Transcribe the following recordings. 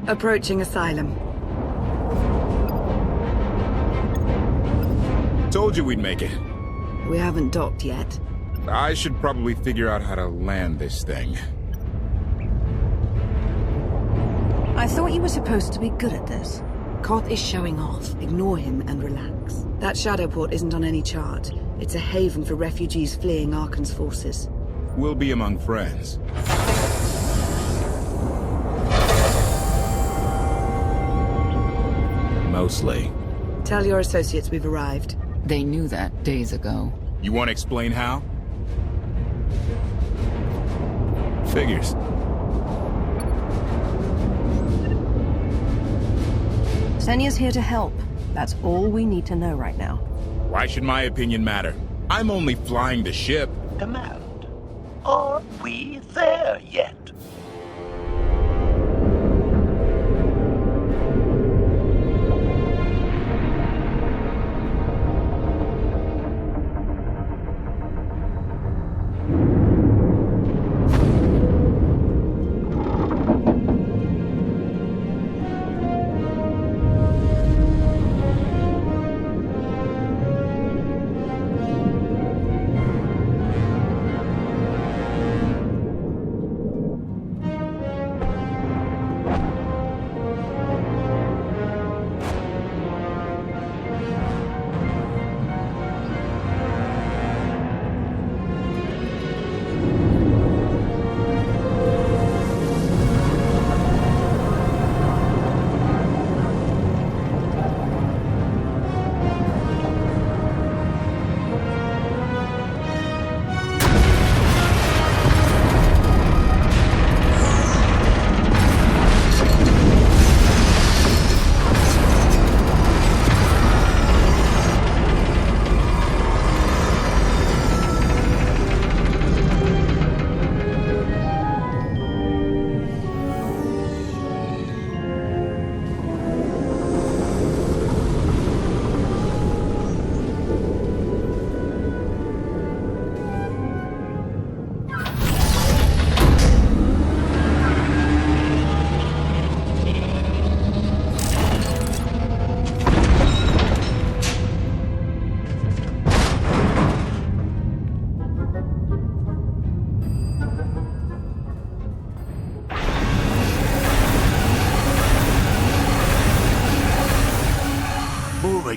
Approaching Asylum. Told you we'd make it. We haven't docked yet. I should probably figure out how to land this thing. I thought you were supposed to be good at this. KOTFE is showing off. Ignore him and relax. That Shadowport isn't on any chart. It's a haven for refugees fleeing Arkan's forces. We'll be among friends. Mostly. Tell your associates we've arrived. They knew that days ago. You want to explain how? Figures. Senya's here to help. That's all we need to know right now. Why should my opinion matter? I'm only flying the ship. Command. Are we there yet?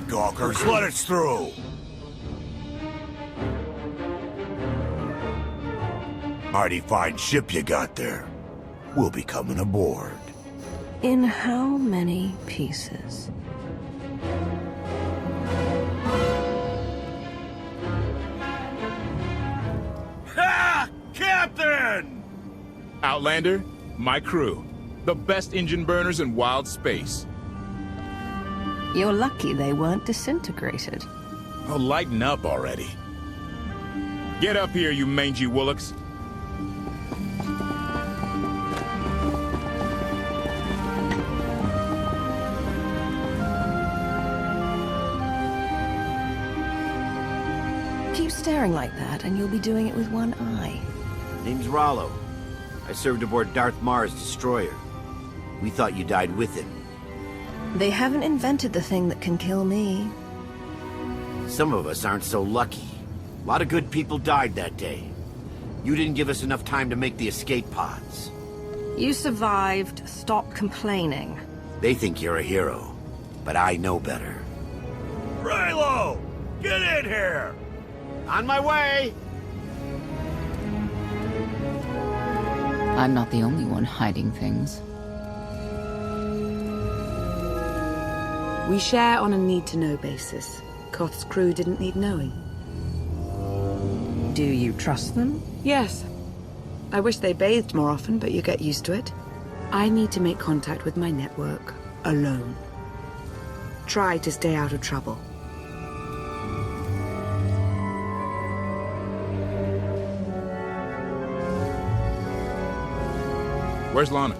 Gawkers, let us through! Mighty fine ship you got there. We'll be coming aboard. In how many pieces? Ha! Captain! Outlander, my crew. The best engine burners in wild space. You're lucky they weren't disintegrated. Oh, lighten up already. Get up here, you mangy woolocks. Keep staring like that, and you'll be doing it with one eye. Name's Rollo. I served aboard Darth Marr's destroyer. We thought you died with him. They haven't invented the thing that can kill me. Some of us aren't so lucky. A lot of good people died that day. You didn't give us enough time to make the escape pods. You survived. Stop complaining. They think you're a hero, but I know better. Raylo! Get in here! On my way! I'm not the only one hiding things. We share on a need-to-know basis. KOTFE's crew didn't need knowing. Do you trust them? Yes. I wish they bathed more often, but you get used to it. I need to make contact with my network, alone. Try to stay out of trouble. Where's Lana?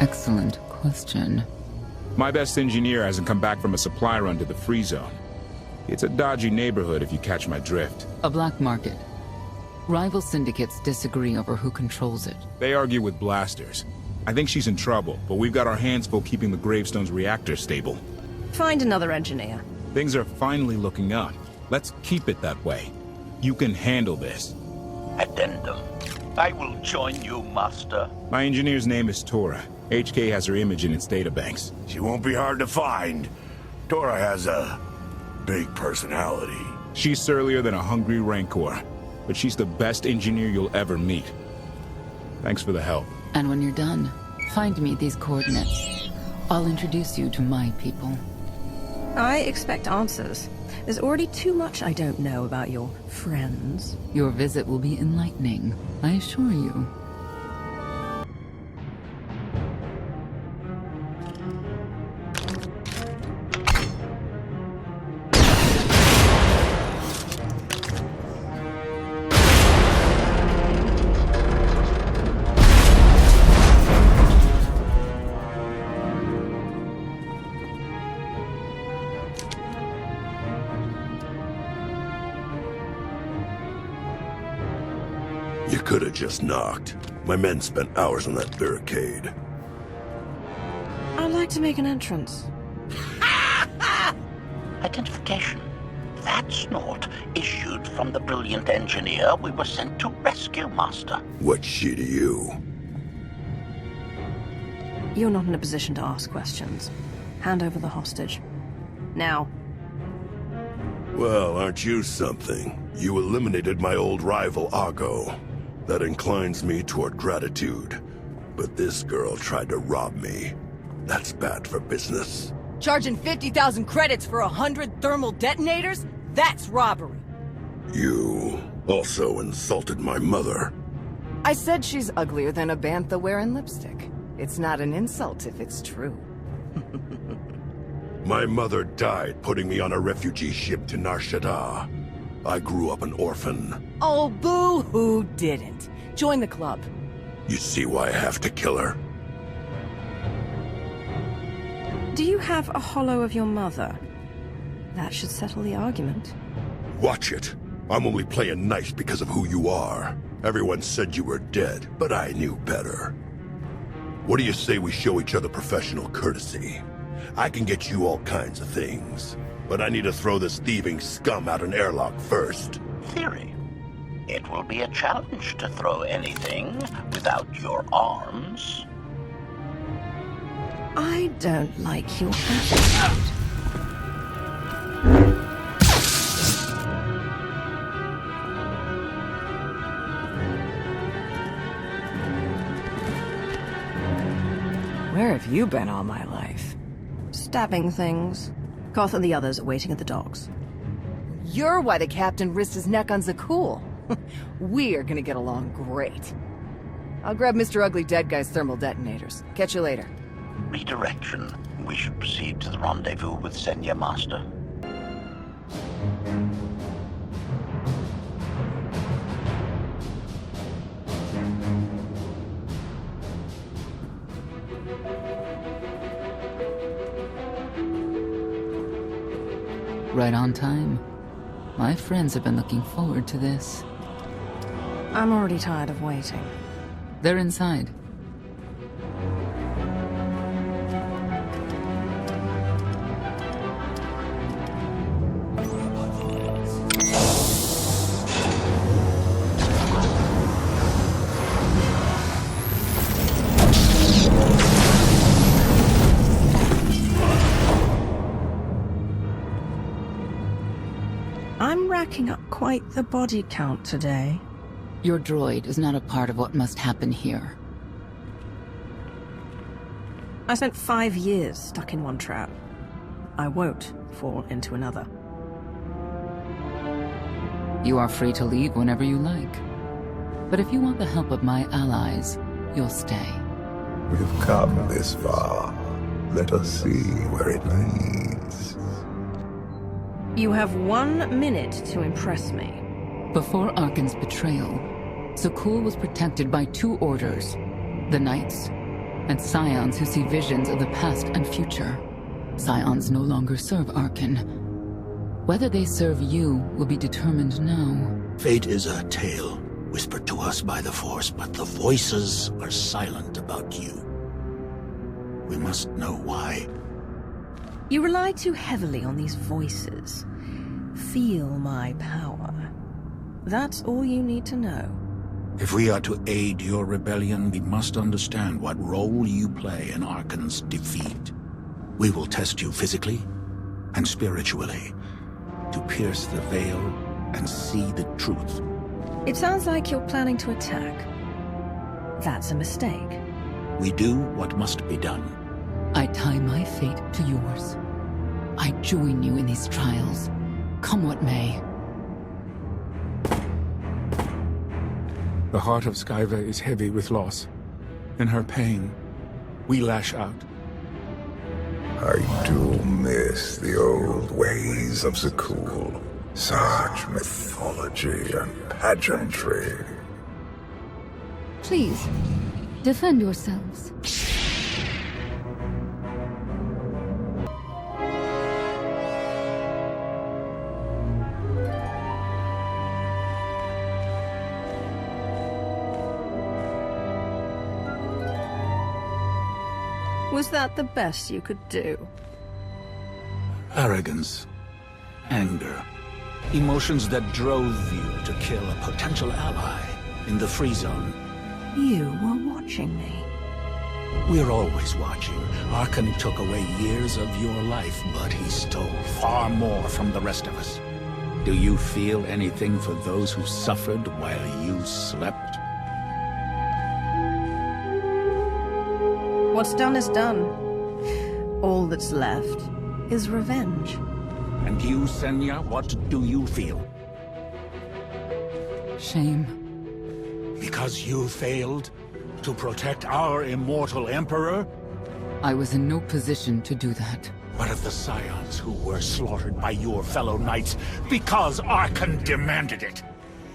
Excellent question. My best engineer hasn't come back from a supply run to the free zone. It's a dodgy neighborhood if you catch my drift. A black market. Rival syndicates disagree over who controls it. They argue with blasters. I think she's in trouble, but we've got our hands full keeping the Gravestone's reactor stable. Find another engineer. Things are finally looking up. Let's keep it that way. You can handle this. Addendum. I will join you, Master. My engineer's name is Tora. HK has her image in its databanks. She won't be hard to find. Tora has a big personality. She's surlier than a hungry rancor, but she's the best engineer you'll ever meet. Thanks for the help. And when you're done, find me these coordinates. I'll introduce you to my people. I expect answers. There's already too much I don't know about your friends. Your visit will be enlightening, I assure you. You could have just knocked. My men spent hours on that barricade. I'd like to make an entrance. Identification. That's not issued from the brilliant engineer we were sent to rescue, Master. What's she to you? You're not in a position to ask questions. Hand over the hostage. Now. Well, aren't you something? You eliminated my old rival, Argo. That inclines me toward gratitude. But this girl tried to rob me. That's bad for business. Charging 50,000 credits for 100 thermal detonators? That's robbery. You also insulted my mother. I said she's uglier than a bantha wearing lipstick. It's not an insult if it's true. My mother died putting me on a refugee ship to Nar Shaddaa. I grew up an orphan. Oh, boo-hoo didn't. Join the club. You see why I have to kill her? Do you have a hollow of your mother? That should settle the argument. Watch it. I'm only playing nice because of who you are. Everyone said you were dead, but I knew better. What do you say we show each other professional courtesy? I can get you all kinds of things, but I need to throw this thieving scum out an airlock first. Theory. It will be a challenge to throw anything without your arms. I don't like your attitude. Where have you been all my life? Stabbing things. Koth and the others are waiting at the docks. You're why the captain risked his neck on Zakul. We're gonna get along great. I'll grab Mr. Ugly Dead Guy's thermal detonators. Catch you later. Redirection. We should proceed to the rendezvous with Senya, Master. Right on time. My friends have been looking forward to this. I'm already tired of waiting. They're inside. I'm racking up quite the body count today. Your droid is not a part of what must happen here. I spent 5 years stuck in one trap. I won't fall into another. You are free to leave whenever you like. But if you want the help of my allies, you'll stay. We've come this far. Let us see where it leads. You have 1 minute to impress me. Before Arkan's betrayal, Zakul was protected by 2 orders. The Knights, and Scions who see visions of the past and future. Scions no longer serve Arkan. Whether they serve you will be determined now. Fate is a tale whispered to us by the Force, but the voices are silent about you. We must know why. You rely too heavily on these voices. Feel my power. That's all you need to know. If we are to aid your rebellion, we must understand what role you play in Arkan's defeat. We will test you physically and spiritually to pierce the veil and see the truth. It sounds like you're planning to attack. That's a mistake. We do what must be done. I tie my fate to yours. I join you in these trials, come what may. The heart of Skyva is heavy with loss. In her pain, we lash out. I do miss the old ways of Zakul. Such mythology and pageantry. Please, defend yourselves. Was that the best you could do? Arrogance, anger, emotions that drove you to kill a potential ally in the free zone. You were watching me. We're always watching. Arkan took away years of your life, but he stole far more from the rest of us. Do you feel anything for those who suffered while you slept? What's done is done. All that's left is revenge. And you, Senya, what do you feel? Shame. Because you failed to protect our immortal Emperor? I was in no position to do that. What of the Scions who were slaughtered by your fellow knights because Arkan demanded it?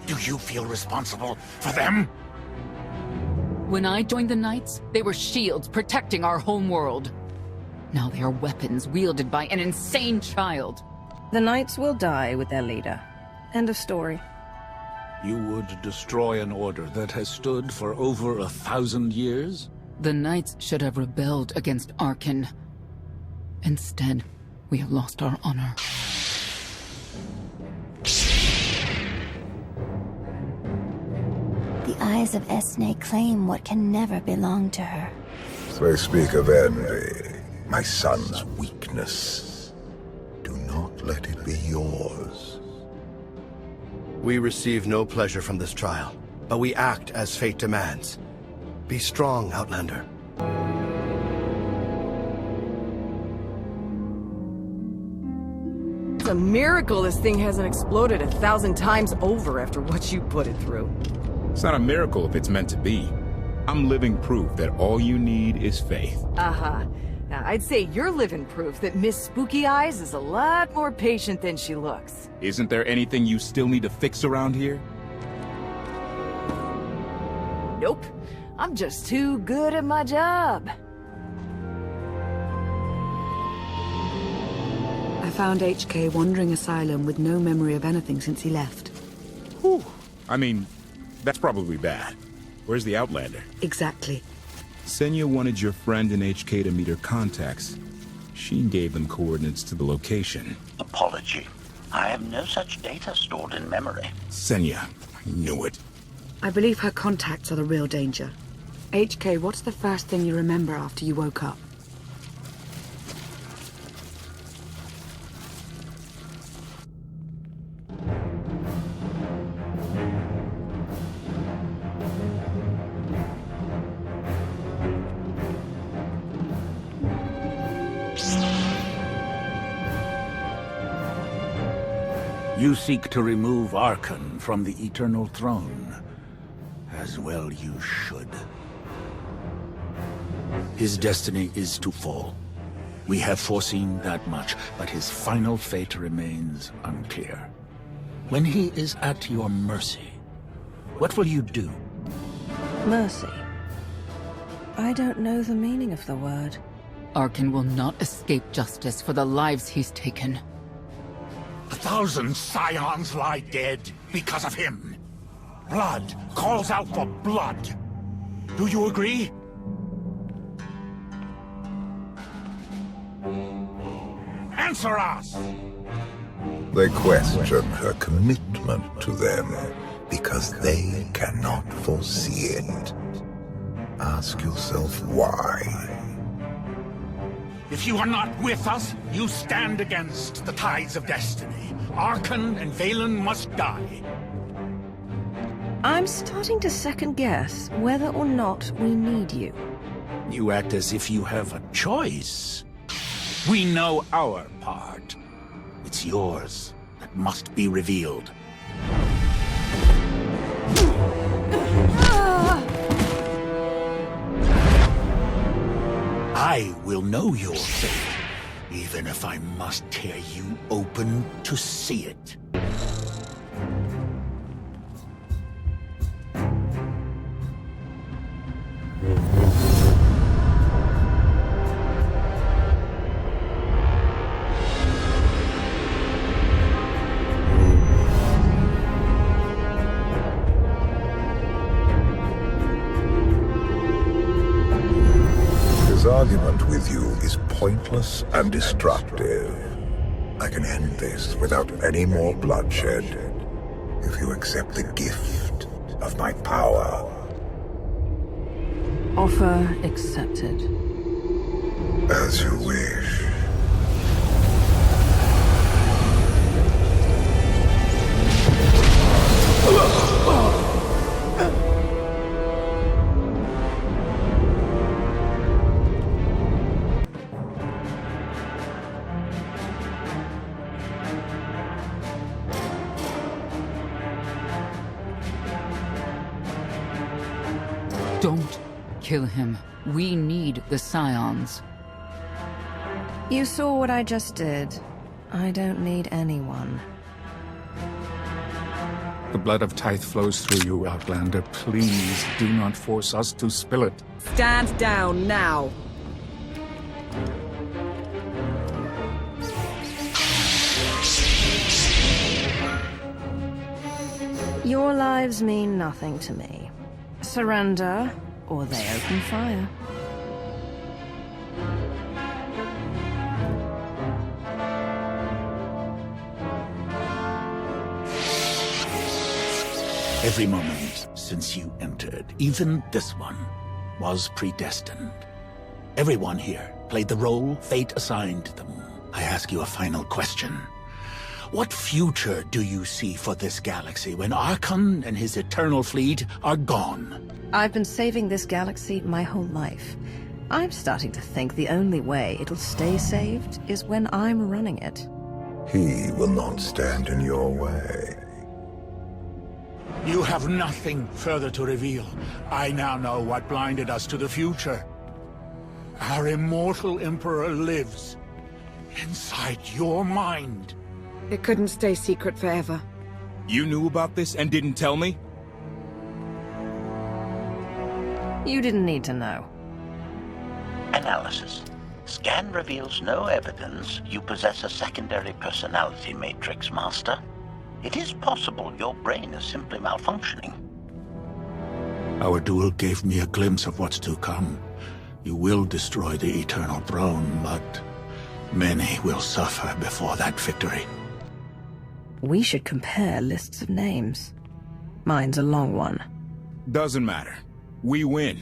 Do you feel responsible for them? When I joined the Knights, they were shields protecting our home world. Now they are weapons wielded by an insane child. The Knights will die with their leader. End of story. You would destroy an order that has stood for over 1,000 years? The Knights should have rebelled against Arkan. Instead, we have lost our honor. The eyes of Esne claim what can never belong to her. They speak of envy, my son's weakness. Do not let it be yours. We receive no pleasure from this trial, but we act as fate demands. Be strong, Outlander. It's a miracle this thing hasn't exploded 1,000 times over after what you put it through. It's not a miracle if it's meant to be. I'm living proof that all you need is faith. Uh-huh. Now, I'd say you're living proof that Miss Spooky Eyes is a lot more patient than she looks. Isn't there anything you still need to fix around here? Nope. I'm just too good at my job. I found HK wandering asylum with no memory of anything since he left. Whew. I mean, that's probably bad. Where's the Outlander? Exactly. Senya wanted your friend in HK to meet her contacts. She gave them coordinates to the location. Apology. I have no such data stored in memory. Senya, I knew it. I believe her contacts are the real danger. HK, what's the first thing you remember after you woke up? You seek to remove Arkan from the Eternal Throne. As well you should. His destiny is to fall. We have foreseen that much, but his final fate remains unclear. When he is at your mercy, what will you do? Mercy. I don't know the meaning of the word. Arkan will not escape justice for the lives he's taken. 1,000 Scions lie dead because of him. Blood calls out for blood. Do you agree? Answer us! They question her commitment to them because they cannot foresee it. Ask yourself why. If you are not with us, you stand against the tides of destiny. Arkan and Valen must die. I'm starting to second-guess whether or not we need you. You act as if you have a choice. We know our part. It's yours that must be revealed. I will know your fate, even if I must tear you open to see it. His argument with you is pointless and destructive. I can end this without any more bloodshed if you accept the gift of my power. Offer accepted. As you wish. Don't kill him. We need the Scions. You saw what I just did. I don't need anyone. The blood of Tithe flows through you, Outlander. Please do not force us to spill it. Stand down now. Your lives mean nothing to me. Surrender, or they open fire. Every moment since you entered, even this one, was predestined. Everyone here played the role fate assigned them. I ask you a final question. What future do you see for this galaxy when Arkan and his eternal fleet are gone? I've been saving this galaxy my whole life. I'm starting to think the only way it'll stay saved is when I'm running it. He will not stand in your way. You have nothing further to reveal. I now know what blinded us to the future. Our immortal Emperor lives inside your mind. It couldn't stay secret forever. You knew about this and didn't tell me? You didn't need to know. Analysis. Scan reveals no evidence you possess a secondary personality matrix, Master. It is possible your brain is simply malfunctioning. Our duel gave me a glimpse of what's to come. You will destroy the Eternal Throne, but many will suffer before that victory. We should compare lists of names. Mine's a long one. Doesn't matter. We win.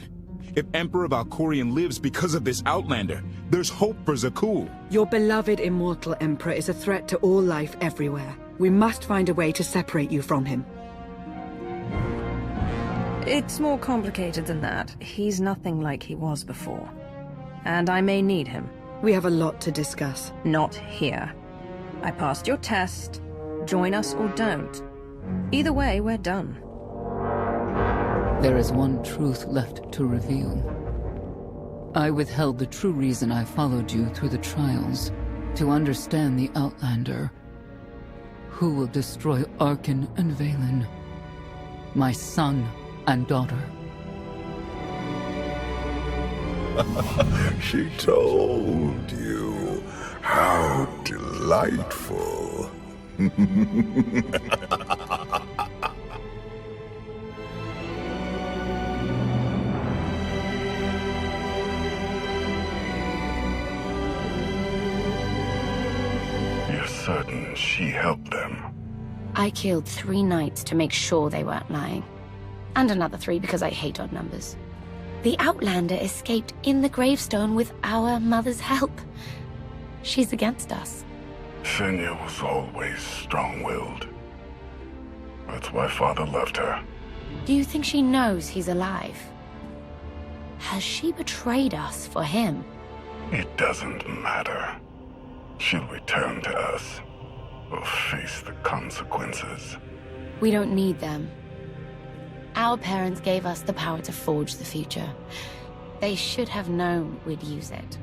If Emperor Valkorion lives because of this Outlander, there's hope for Zakul. Your beloved immortal Emperor is a threat to all life everywhere. We must find a way to separate you from him. It's more complicated than that. He's nothing like he was before. And I may need him. We have a lot to discuss. Not here. I passed your test. Join us or don't. Either way, we're done. There is one truth left to reveal. I withheld the true reason I followed you through the trials, to understand the Outlander. Who will destroy Arkan and Valen, my son and daughter. She told you. How delightful. certain she helped them. I killed 3 knights to make sure they weren't lying. And another 3 because I hate odd numbers. The Outlander escaped in the gravestone with our mother's help. She's against us. Senya was always strong-willed. That's why Father left her. Do you think she knows he's alive? Has she betrayed us for him? It doesn't matter. She'll return to us, or face the consequences. We don't need them. Our parents gave us the power to forge the future. They should have known we'd use it.